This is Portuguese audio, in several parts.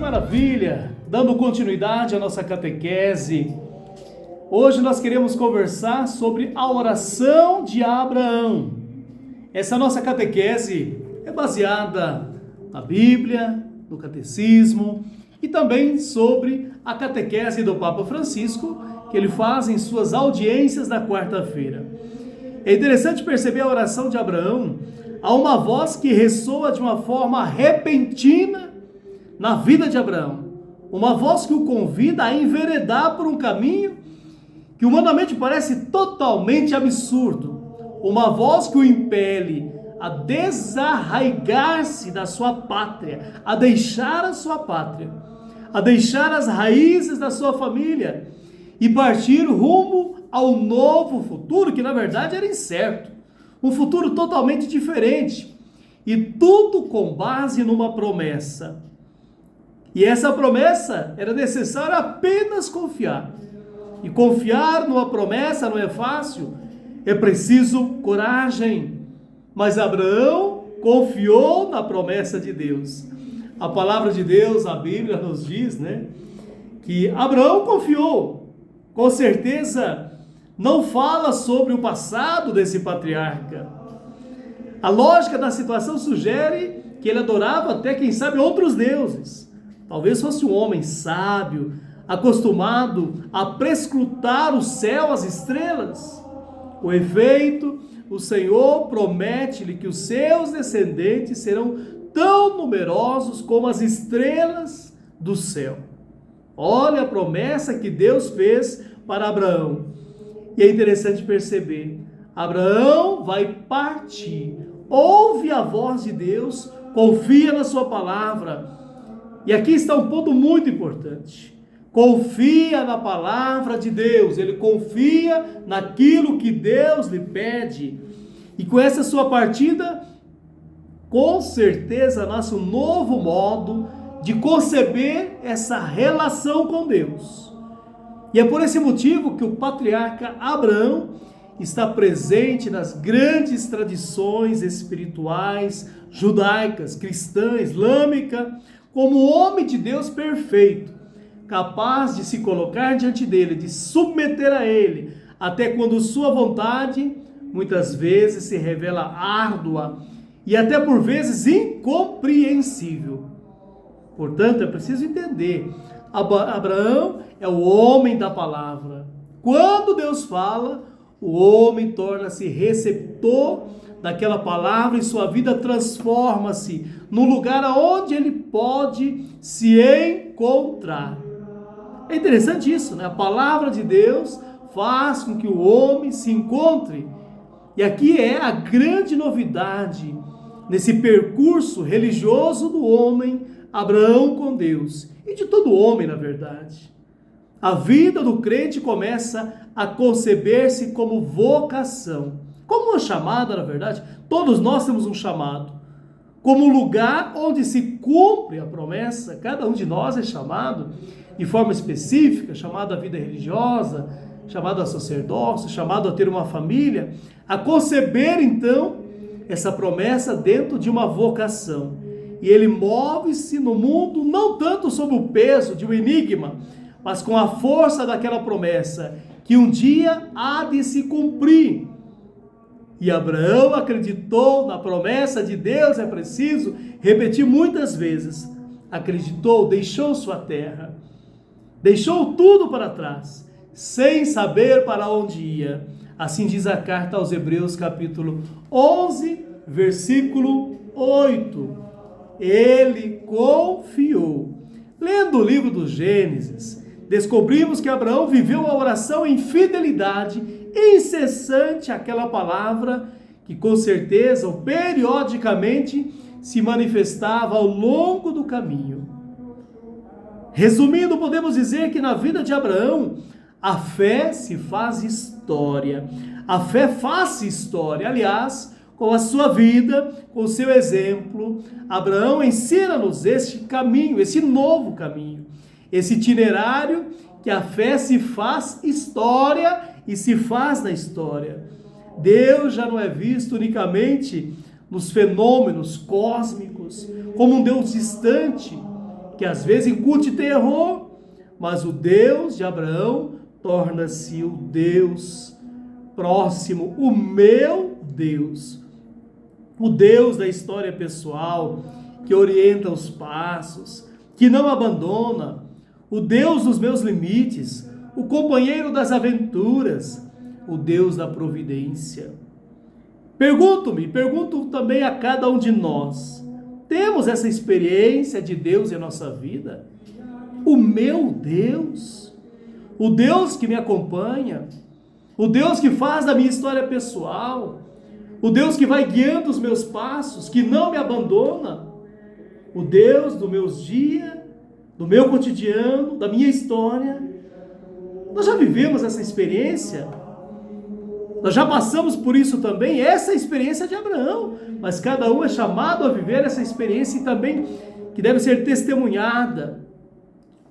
maravilha! Dando continuidade à nossa catequese, hoje nós queremos conversar sobre a oração de Abraão. Essa nossa catequese é baseada na Bíblia, no Catecismo e também sobre a catequese do Papa Francisco, que ele faz em suas audiências da quarta-feira. É interessante perceber a oração de Abraão. Há uma voz que ressoa de uma forma repentina na vida de Abraão. Uma voz que o convida a enveredar por um caminho que humanamente parece totalmente absurdo. Uma voz que o impele a desarraigar-se da sua pátria, a deixar a sua pátria, a deixar as raízes da sua família e partir rumo ao novo futuro, que na verdade era incerto. Um futuro totalmente diferente. E tudo com base numa promessa. E essa promessa era necessário apenas confiar. E confiar numa promessa não é fácil. É preciso coragem. Mas Abraão confiou na promessa de Deus. A palavra de Deus, a Bíblia nos diz, que Abraão confiou. Com certeza não fala sobre o passado desse patriarca. A lógica da situação sugere que ele adorava até, quem sabe, outros deuses. Talvez fosse um homem sábio, acostumado a prescrutar o céu, as estrelas. Com efeito, o Senhor promete-lhe que os seus descendentes serão tão numerosos como as estrelas do céu. Olha a promessa que Deus fez para Abraão. E é interessante perceber, Abraão vai partir, ouve a voz de Deus, confia na sua palavra. E aqui está um ponto muito importante. Confia na palavra de Deus, ele confia naquilo que Deus lhe pede. E com essa sua partida, com certeza nasce um novo modo de conceber essa relação com Deus. E é por esse motivo que o patriarca Abraão está presente nas grandes tradições espirituais, judaicas, cristã, islâmica, como homem de Deus perfeito, capaz de se colocar diante dele, de submeter a ele, até quando sua vontade, muitas vezes, se revela árdua e até por vezes incompreensível. Portanto, é preciso entender, Abraão é o homem da palavra. Quando Deus fala, o homem torna-se receptor daquela palavra e sua vida transforma-se no lugar aonde ele pode se encontrar. É interessante isso, A palavra de Deus faz com que o homem se encontre. E aqui é a grande novidade nesse percurso religioso do homem, Abraão com Deus. E de todo homem, na verdade. A vida do crente começa a conceber-se como vocação. Como uma chamada, na verdade. Todos nós temos um chamado. Como um lugar onde se cumpre a promessa. Cada um de nós é chamado de forma específica, chamado à vida religiosa, chamado a sacerdócio, chamado a ter uma família. A conceber, então, essa promessa dentro de uma vocação. E ele move-se no mundo não tanto sob o peso de um enigma, mas com a força daquela promessa, que um dia há de se cumprir. E Abraão acreditou na promessa de Deus, é preciso repetir muitas vezes. Acreditou, deixou sua terra, deixou tudo para trás, sem saber para onde ia. Assim diz a carta aos Hebreus, capítulo 11, versículo 8. Ele confiou. Lendo o livro do Gênesis, descobrimos que Abraão viveu a oração em fidelidade incessante àquela palavra que com certeza ou periodicamente se manifestava ao longo do caminho. Resumindo, podemos dizer que na vida de Abraão, a fé se faz história. A fé faz história. Aliás, com a sua vida, com o seu exemplo, Abraão ensina-nos este caminho, esse novo caminho, esse itinerário que a fé se faz história e se faz na história. Deus já não é visto unicamente nos fenômenos cósmicos, como um Deus distante. que às vezes incute terror, mas o Deus de Abraão torna-se o Deus próximo, o meu Deus, o Deus da história pessoal, que orienta os passos, que não abandona, o Deus dos meus limites, o companheiro das aventuras, o Deus da providência. Pergunto também a cada um de nós, temos essa experiência de Deus em nossa vida? O meu Deus, o Deus que me acompanha, o Deus que faz da minha história pessoal, o Deus que vai guiando os meus passos, que não me abandona, o Deus dos meus dias, do meu cotidiano, da minha história. Nós já vivemos essa experiência, nós já passamos por isso também, essa é a experiência de Abraão, mas cada um é chamado a viver essa experiência e também que deve ser testemunhada,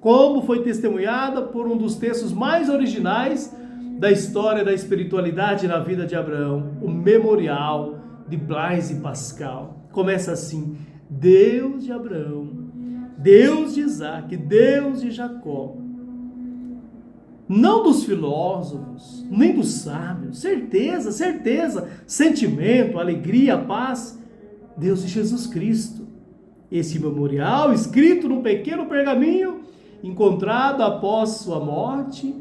como foi testemunhada por um dos textos mais originais da história da espiritualidade na vida de Abraão, o Memorial de Blaise Pascal. Começa assim: Deus de Abraão, Deus de Isaac, Deus de Jacó. Não dos filósofos, nem dos sábios, certeza, sentimento, alegria, paz, Deus de Jesus Cristo. Esse memorial, escrito num pequeno pergaminho, encontrado após sua morte,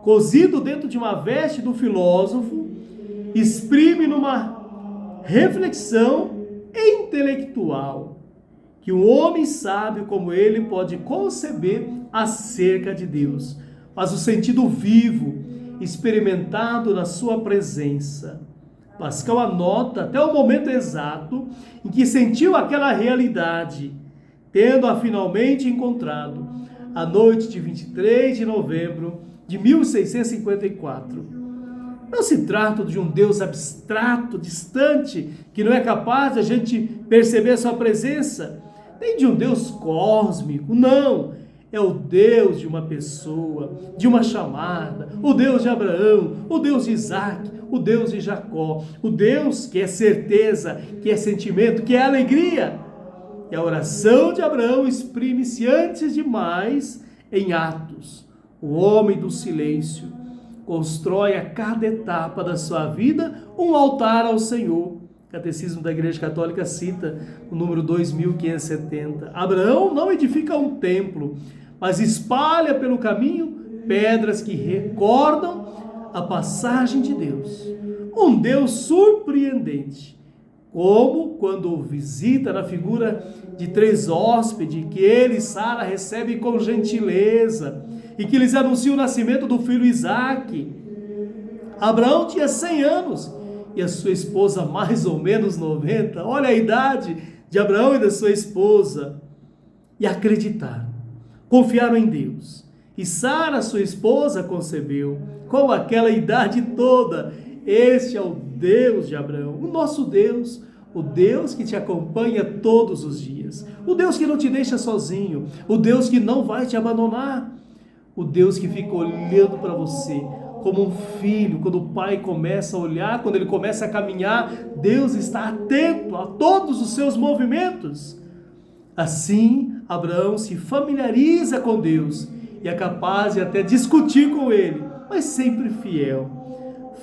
cozido dentro de uma veste do filósofo, exprime numa reflexão intelectual que um homem sábio como ele pode conceber acerca de Deus, mas o sentido vivo, experimentado na sua presença. Pascal anota até o momento exato em que sentiu aquela realidade, tendo-a finalmente encontrado, a noite de 23 de novembro de 1654. Não se trata de um Deus abstrato, distante, que não é capaz de a gente perceber sua presença, nem de um Deus cósmico, não. É o Deus de uma pessoa, de uma chamada, o Deus de Abraão, o Deus de Isaac, o Deus de Jacó, o Deus que é certeza, que é sentimento, que é alegria. E a oração de Abraão exprime-se antes de mais em atos. O homem do silêncio constrói a cada etapa da sua vida um altar ao Senhor. O Catecismo da Igreja Católica cita o número 2570. Abraão não edifica um templo, mas espalha pelo caminho pedras que recordam a passagem de Deus. Um Deus surpreendente, como quando o visita na figura de 3 hóspedes que ele e Sara recebem com gentileza e que lhes anuncia o nascimento do filho Isaque. Abraão tinha 100 anos e a sua esposa mais ou menos 90. Olha a idade de Abraão e da sua esposa. E acreditaram, confiaram em Deus. E Sara, sua esposa, concebeu com aquela idade toda. Este é o Deus de Abraão, o nosso Deus, o Deus que te acompanha todos os dias, o Deus que não te deixa sozinho, o Deus que não vai te abandonar, o Deus que fica olhando para você como um filho. Quando o pai começa a olhar, quando ele começa a caminhar, Deus está atento a todos os seus movimentos. Assim, Abraão se familiariza com Deus e é capaz de até discutir com ele, mas sempre fiel.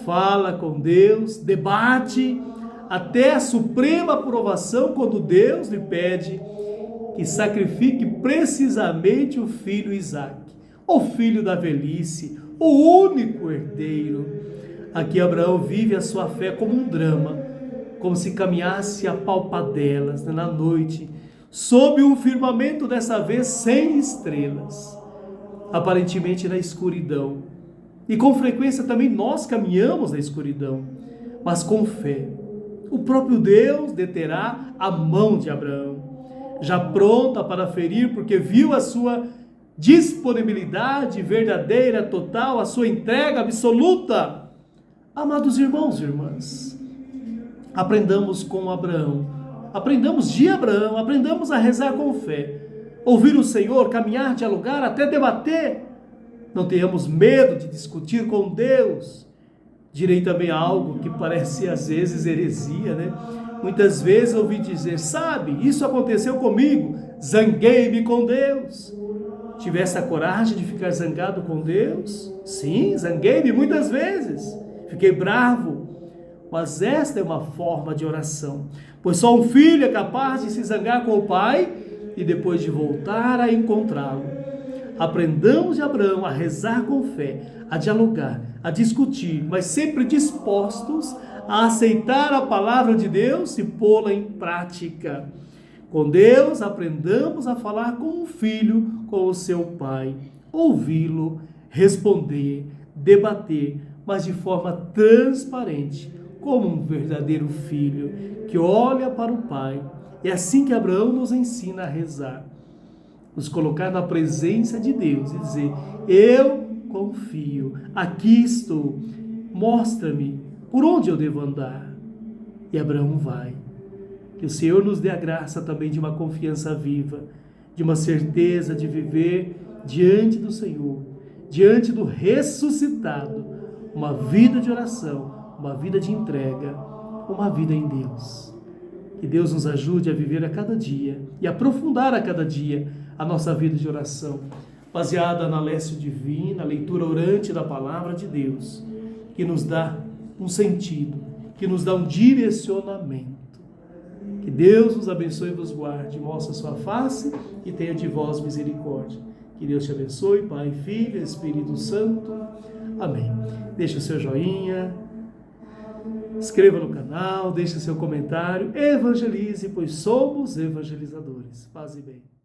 Fala com Deus, debate, até a suprema aprovação quando Deus lhe pede que sacrifique precisamente o filho Isaque, o filho da velhice, o único herdeiro. Aqui Abraão vive a sua fé como um drama, como se caminhasse a palpadelas na noite, sob um firmamento dessa vez sem estrelas, aparentemente na escuridão. E com frequência também nós caminhamos na escuridão, mas com fé. O próprio Deus deterá a mão de Abraão, já pronta para ferir, porque viu a sua disponibilidade verdadeira, total, a sua entrega absoluta. Amados irmãos e irmãs, aprendamos com Abraão, aprendamos de Abraão, aprendamos a rezar com fé, ouvir o Senhor, caminhar, dialogar, até debater. Não tenhamos medo de discutir com Deus. Direi também algo que parece às vezes heresia, né? Muitas vezes ouvi dizer, sabe, isso aconteceu comigo, zanguei-me com Deus. Tivesse a coragem de ficar zangado com Deus? Sim, zanguei-me muitas vezes. Fiquei bravo. Mas esta é uma forma de oração. Pois só um filho é capaz de se zangar com o pai e depois de voltar a encontrá-lo. Aprendamos de Abraão a rezar com fé, a dialogar, a discutir, mas sempre dispostos a aceitar a palavra de Deus e pô-la em prática. Com Deus, aprendamos a falar como um filho com o seu pai, ouvi-lo, responder, debater, mas de forma transparente, como um verdadeiro filho que olha para o pai. É assim que Abraão nos ensina a rezar. Nos colocar na presença de Deus e dizer, eu confio, aqui estou, mostra-me por onde eu devo andar. E Abraão vai. Que o Senhor nos dê a graça também de uma confiança viva, de uma certeza de viver diante do Senhor, diante do ressuscitado, uma vida de oração, uma vida de entrega, uma vida em Deus. Que Deus nos ajude a viver a cada dia e aprofundar a cada dia a nossa vida de oração, baseada na lécio divina, a leitura orante da palavra de Deus, que nos dá um sentido, que nos dá um direcionamento. Que Deus nos abençoe e vos guarde, mostre a sua face e tenha de vós misericórdia. Que Deus te abençoe, Pai, Filho e Espírito Santo. Amém. Deixe o seu joinha, inscreva no canal, deixe o seu comentário, evangelize, pois somos evangelizadores. Paz e bem.